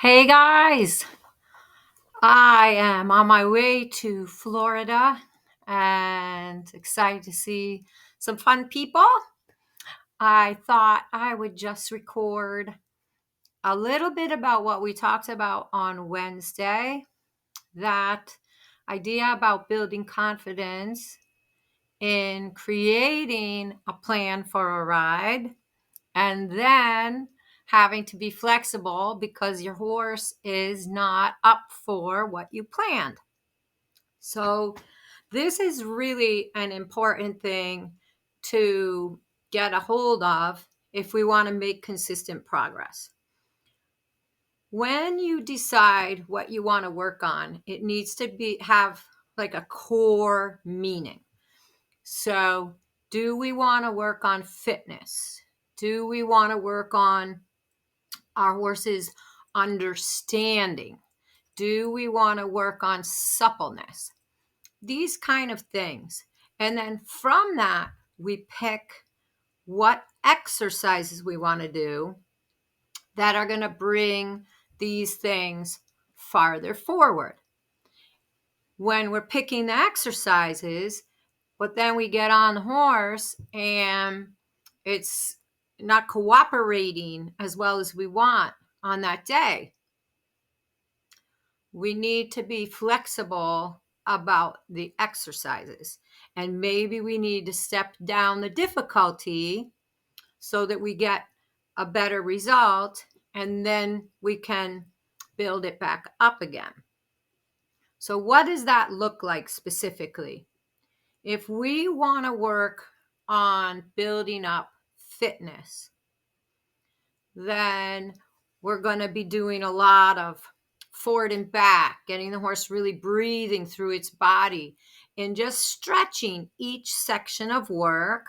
Hey guys, I am on my way to Florida and excited to see some fun people. I thought I would just record a little bit about what we talked about on Wednesday, that idea about building confidence in creating a plan for a ride and then having to be flexible because your horse is not up for what you planned. So, this is really an important thing to get a hold of if we want to make consistent progress. When you decide what you want to work on, it needs to have like a core meaning. So, do we want to work on fitness? Do we want to work on our horse's understanding? Do we want to work on suppleness? These kind of things. And then from that, we pick what exercises we want to do that are going to bring these things farther forward. When we're picking the exercises, but then we get on the horse and it's not cooperating as well as we want on that day. We need to be flexible about the exercises. And maybe we need to step down the difficulty so that we get a better result, and then we can build it back up again. So what does that look like specifically? If we want to work on building up fitness, then we're going to be doing a lot of forward and back, getting the horse really breathing through its body and just stretching each section of work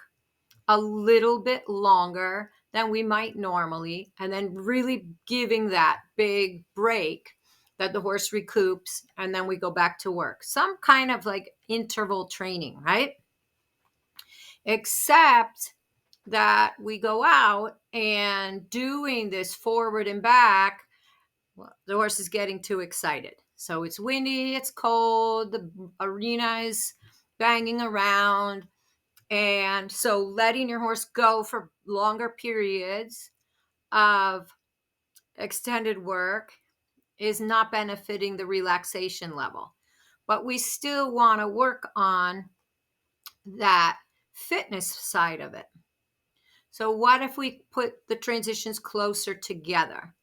a little bit longer than we might normally, and then really giving that big break that the horse recoups, and then we go back to work. Some kind of like interval training, right? Except that we go out and doing this forward and back, well, the horse is getting too excited. So it's windy, it's cold, the arena is banging around. And so letting your horse go for longer periods of extended work is not benefiting the relaxation level. But we still want to work on that fitness side of it. So what if we put the transitions closer together?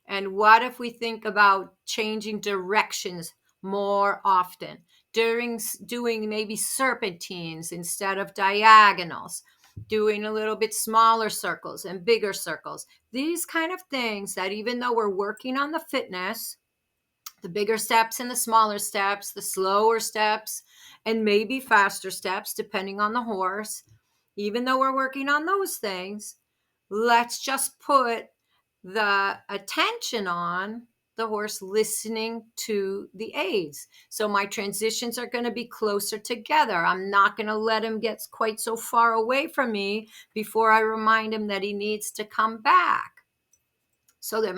And what if we think about changing directions more often, doing maybe serpentines instead of diagonals, doing a little bit smaller circles and bigger circles? These kind of things that even though we're working on the fitness, the bigger steps and the smaller steps, the slower steps and maybe faster steps, depending on the horse, even though we're working on those things, let's just put the attention on the horse listening to the aids. So my transitions are going to be closer together. I'm not going to let him get quite so far away from me before I remind him that he needs to come back. So that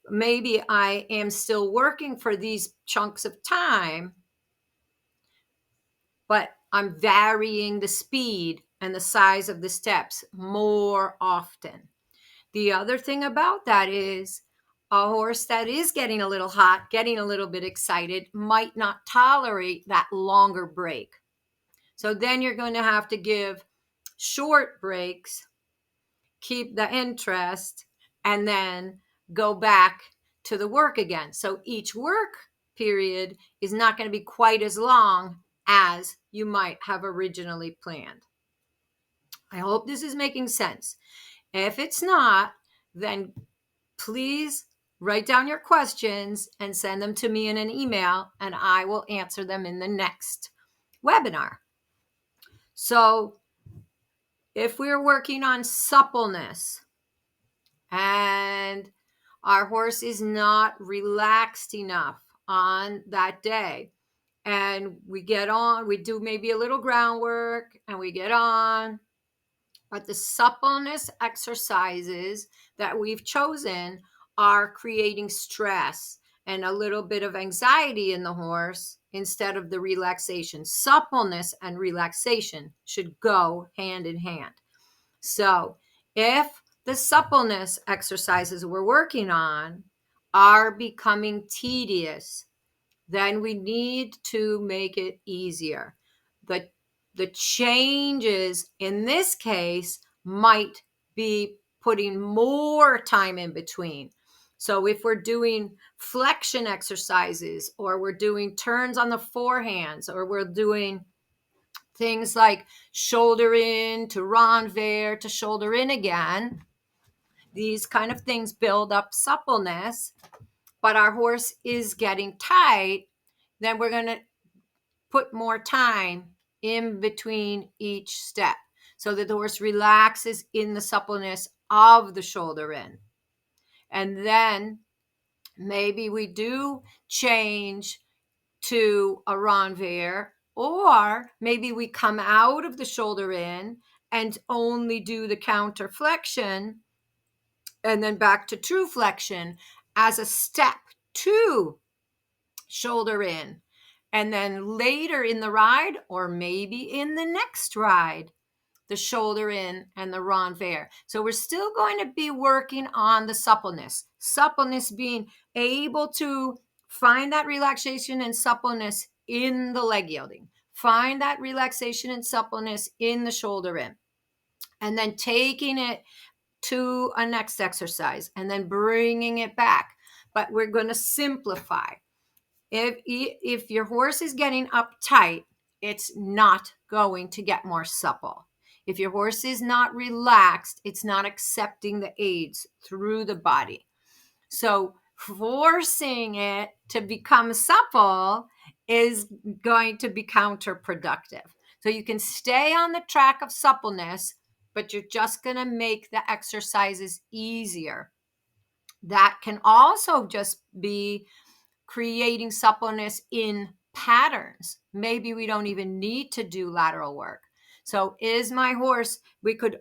maybe I am still working for these chunks of time, but I'm varying the speed and the size of the steps more often. The other thing about that is a horse that is getting a little hot, getting a little bit excited, might not tolerate that longer break. So then you're going to have to give short breaks, keep the interest, and then go back to the work again. So each work period is not going to be quite as long as you might have originally planned. I hope this is making sense. If it's not, then please write down your questions and send them to me in an email, and I will answer them in the next webinar. So if we're working on suppleness and our horse is not relaxed enough on that day, and we get on, we do maybe a little groundwork and we get on, but the suppleness exercises that we've chosen are creating stress and a little bit of anxiety in the horse instead of the relaxation. Suppleness and relaxation should go hand in hand. So if the suppleness exercises we're working on are becoming tedious, then we need to make it easier. The changes in this case might be putting more time in between. So if we're doing flexion exercises, or we're doing turns on the forehands, or we're doing things like shoulder in to renvers to shoulder in again, these kind of things build up suppleness, but our horse is getting tight, then we're going to put more time in between each step so that the horse relaxes in the suppleness of the shoulder in. And then maybe we do change to a renvers, or maybe we come out of the shoulder in and only do the counter flexion and then back to true flexion as a step to shoulder in. And then later in the ride, or maybe in the next ride, the shoulder in and the renvers. So we're still going to be working on the suppleness. Suppleness being able to find that relaxation and suppleness in the leg yielding. Find that relaxation and suppleness in the shoulder in. And then taking it to a next exercise and then bringing it back. But we're going to simplify. If your horse is getting uptight, it's not going to get more supple. If your horse is not relaxed, it's not accepting the aids through the body. So forcing it to become supple is going to be counterproductive. So you can stay on the track of suppleness, but you're just going to make the exercises easier. That can also just be creating suppleness in patterns. Maybe we don't even need to do lateral work. So is my horse, we could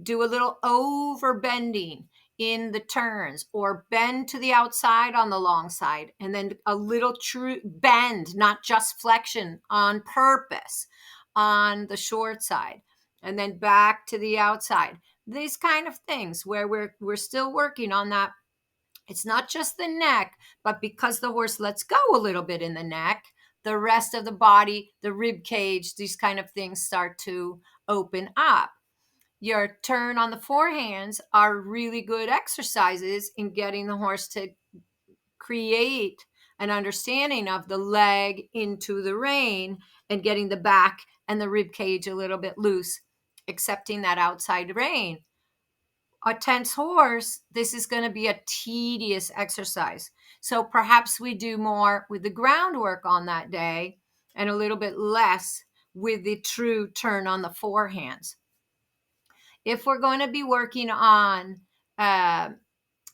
do a little over bending in the turns, or bend to the outside on the long side, and then a little true bend, not just flexion, on purpose on the short side, and then back to the outside. These kind of things where we're still working on that. It's not just the neck, but because the horse lets go a little bit in the neck, the rest of the body, the rib cage, these kind of things start to open up. Your turn on the forehands are really good exercises in getting the horse to create an understanding of the leg into the rein and getting the back and the rib cage a little bit loose, accepting that outside rein. A tense horse, this is going to be a tedious exercise. So perhaps we do more with the groundwork on that day and a little bit less with the true turn on the forehands. If we're going to be working on,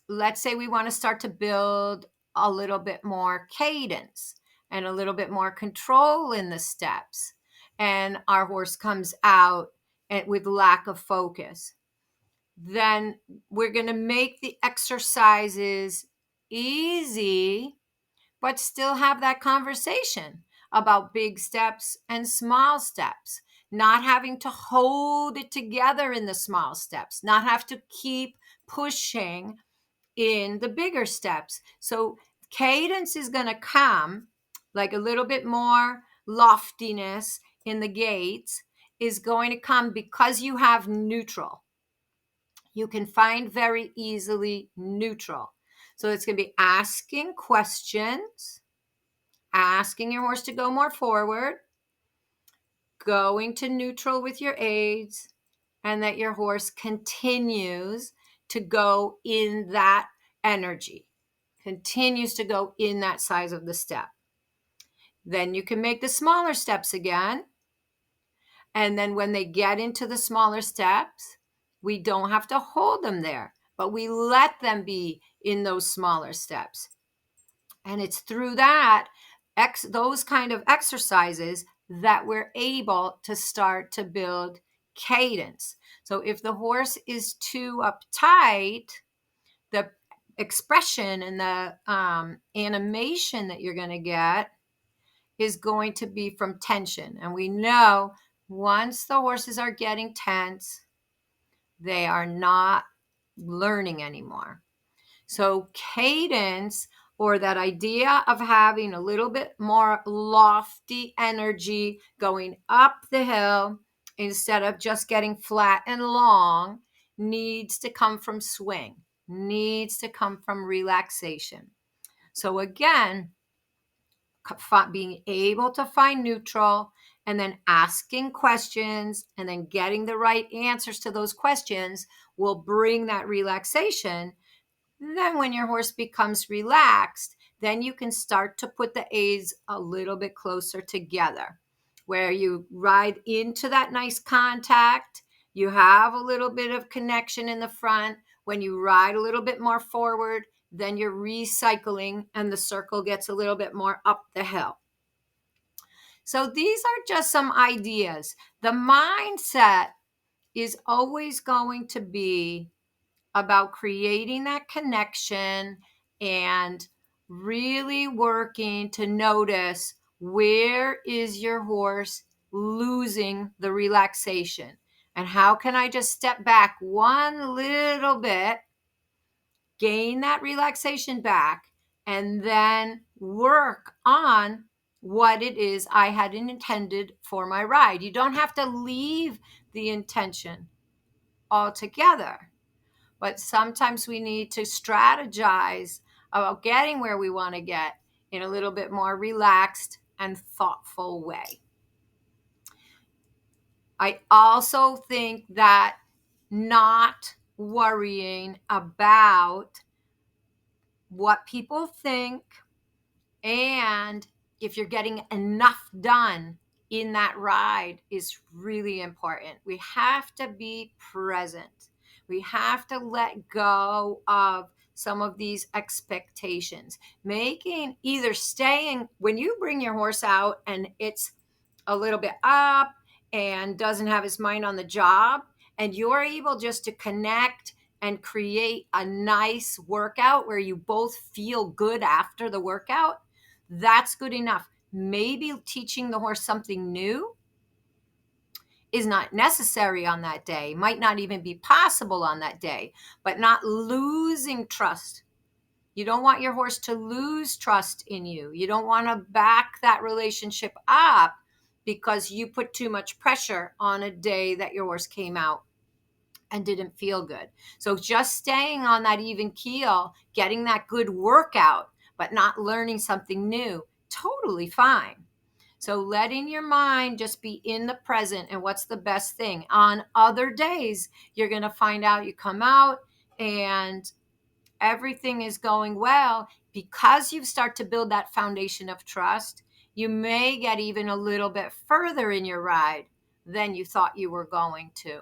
let's say we want to start to build a little bit more cadence and a little bit more control in the steps, and our horse comes out with lack of focus, then we're going to make the exercises easy, but still have that conversation about big steps and small steps, not having to hold it together in the small steps, not have to keep pushing in the bigger steps. So cadence is going to come, like a little bit more loftiness in the gaits is going to come because you have neutral. You can find very easily neutral. So it's going to be asking questions, asking your horse to go more forward, going to neutral with your aids, and that your horse continues to go in that energy, continues to go in that size of the step. Then you can make the smaller steps again. And then when they get into the smaller steps, we don't have to hold them there, but we let them be in those smaller steps. And it's through that, those kind of exercises, that we're able to start to build cadence. So if the horse is too uptight, expression and the animation that you're going to get is going to be from tension. And we know once the horses are getting tense, they are not learning anymore. So cadence, or that idea of having a little bit more lofty energy going up the hill instead of just getting flat and long, needs to come from swing, needs to come from relaxation. So again, being able to find neutral and then asking questions and then getting the right answers to those questions will bring that relaxation. Then when your horse becomes relaxed, then you can start to put the aids a little bit closer together, where you ride into that nice contact. You have a little bit of connection in the front. When you ride a little bit more forward, then you're recycling and the circle gets a little bit more up the hill. So these are just some ideas. The mindset is always going to be about creating that connection and really working to notice, where is your horse losing the relaxation? And how can I just step back one little bit, gain that relaxation back, and then work on what it is I had intended for my ride? You don't have to leave the intention altogether, but sometimes we need to strategize about getting where we want to get in a little bit more relaxed and thoughtful way. I also think that not worrying about what people think, and if you're getting enough done in that ride, is really important. We have to be present. We have to let go of some of these expectations. Making, either staying, when you bring your horse out and it's a little bit up and doesn't have his mind on the job, and you're able just to connect and create a nice workout where you both feel good after the workout, that's good enough. Maybe teaching the horse something new is not necessary on that day, might not even be possible on that day, but not losing trust. You don't want your horse to lose trust in you. You don't want to back that relationship up because you put too much pressure on a day that your horse came out and didn't feel good. So just staying on that even keel, getting that good workout, but not learning something new, totally fine. So letting your mind just be in the present and what's the best thing. On other days, you're going to find out you come out and everything is going well because you start to build that foundation of trust. You may get even a little bit further in your ride than you thought you were going to.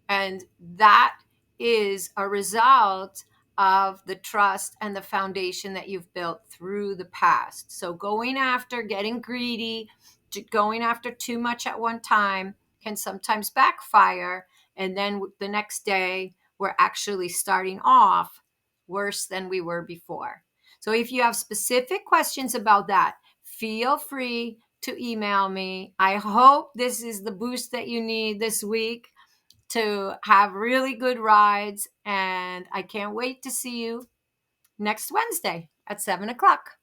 And that is a result of the trust and the foundation that you've built through the past. So going after, getting greedy, going after too much at one time can sometimes backfire. And then the next day, we're actually starting off worse than we were before. So if you have specific questions about that, feel free to email me. I hope this is the boost that you need this week to have really good rides. And I can't wait to see you next Wednesday at 7 o'clock.